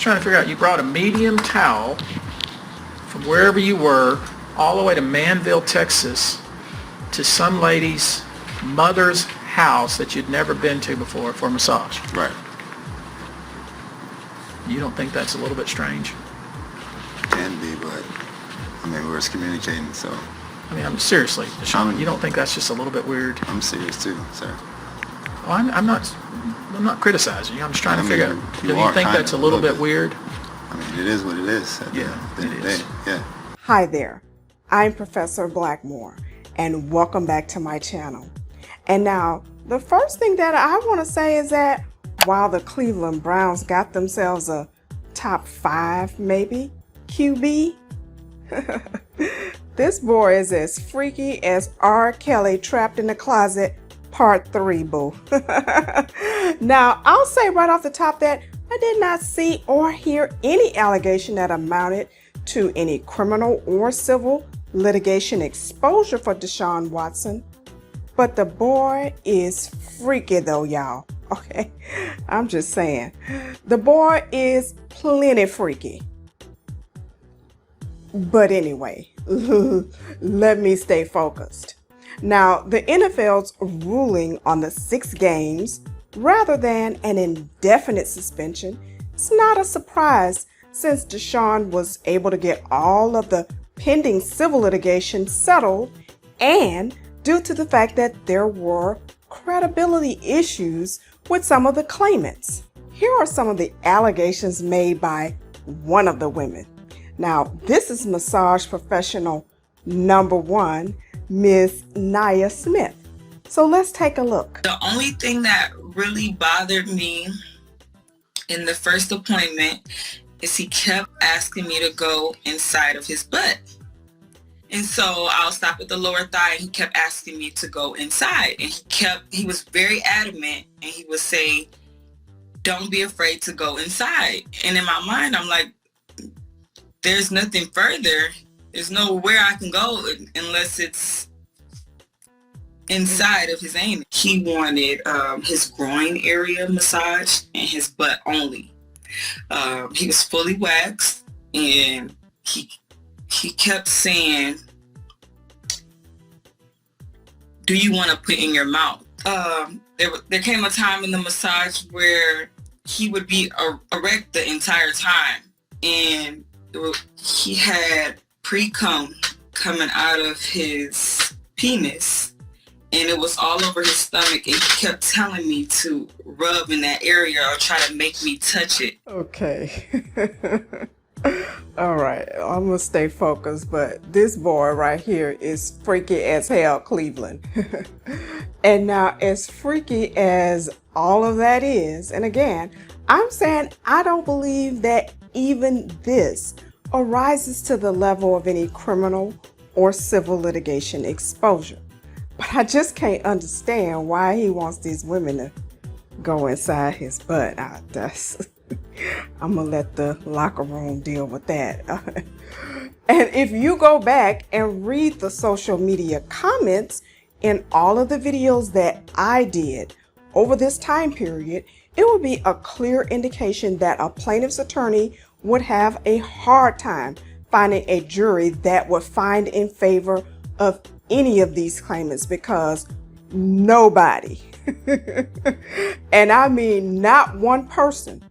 trying to figure out, you brought a medium towel from wherever you were all the way to Manville, Texas, to some lady's mother's house that you'd never been to before for a massage. Right. You don't think that's a little bit strange? Can be, but I mean, we're communicating, so. I mean, I'm seriously, Deshaun, you don't think that's just a little bit weird? I'm serious too, sir. Well, I'm not criticizing you. I'm just trying to figure out, do you think kinda, that's a little bit weird? I mean, it is what it is at the end of the day. Yeah. Hi there, I'm Professor Blackmore, and welcome back to my channel. And now, the first thing that I want to say is that while the Cleveland Browns got themselves a top 5, maybe, QB, this boy is as freaky as R. Kelly Trapped in the Closet Part 3, boo. Now, I'll say right off the top that I did not see or hear any allegation that amounted to any criminal or civil litigation exposure for Deshaun Watson. But the boy is freaky though, y'all. Okay, I'm just saying. The boy is plenty freaky. But anyway, let me stay focused. Now, the NFL's ruling on the 6 games rather than an indefinite suspension is not a surprise since Deshaun was able to get all of the pending civil litigation settled and due to the fact that there were credibility issues with some of the claimants. Here are some of the allegations made by one of the women. Now, this is massage professional number 1, Miss Nia Smith. So let's take a look. The only thing that really bothered me in the first appointment is he kept asking me to go inside of his butt. And so I'll stop at the lower thigh and he kept asking me to go inside. And he was very adamant and he would say, don't be afraid to go inside. And in my mind, I'm like, there's nothing further. There's nowhere I can go unless it's inside of his anus. He wanted his groin area massaged and his butt only. He was fully waxed and he kept saying, do you want to put in your mouth? There came a time in the massage where he would be erect the entire time and he had pre-cum coming out of his penis and it was all over his stomach and he kept telling me to rub in that area or try to make me touch it. Okay. All right, I'm gonna stay focused, but this boy right here is freaky as hell, Cleveland. And now, as freaky as all of that is, and again, I'm saying I don't believe that even this arises to the level of any criminal or civil litigation exposure. But I just can't understand why he wants these women to go inside his butt. I'm gonna let the locker room deal with that. And if you go back and read the social media comments in all of the videos that I did over this time period, it would be a clear indication that a plaintiff's attorney would have a hard time finding a jury that would find in favor of any of these claimants because nobody, and I mean not one person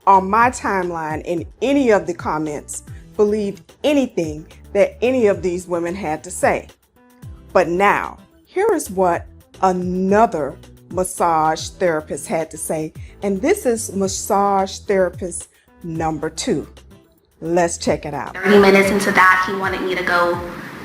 on my timeline in any of the comments believed anything that any of these women had to say. But now, here is what another massage therapist had to say, and this is massage therapist number 2. Let's check it out. 30 minutes into that, he wanted me to go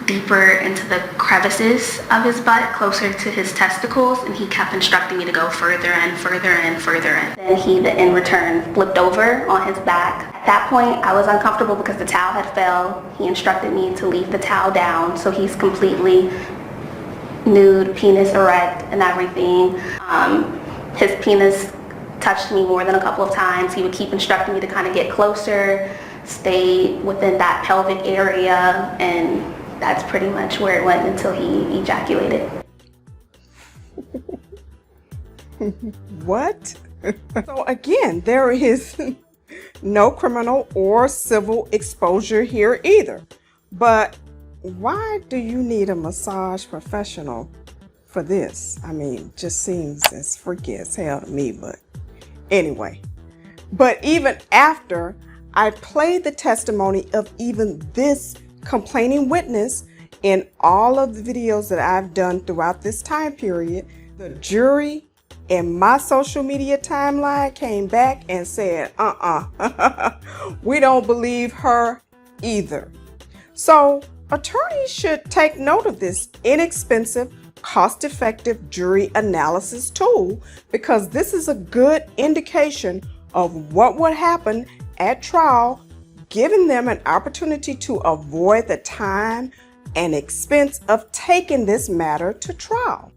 deeper into the crevices of his butt, closer to his testicles, and he kept instructing me to go further and further and further in. Then he, in return, flipped over on his back. At that point, I was uncomfortable because the towel had fell. He instructed me to leave the towel down, so he's completely nude, penis erect, and everything. His penis touched me more than a couple of times. He would keep instructing me to kind of get closer, stay within that pelvic area, and that's pretty much where it went until he ejaculated. What? So again, there is No criminal or civil exposure here either. But why do you need a massage professional for this? I mean, just seems as freaky as hell to me, but anyway. But even after I played the testimony of even this complaining witness in all of the videos that I've done throughout this time period, the jury in my social media timeline came back and said, we don't believe her either. So attorneys should take note of this inexpensive, cost-effective jury analysis tool, because this is a good indication of what would happen at trial, giving them an opportunity to avoid the time and expense of taking this matter to trial.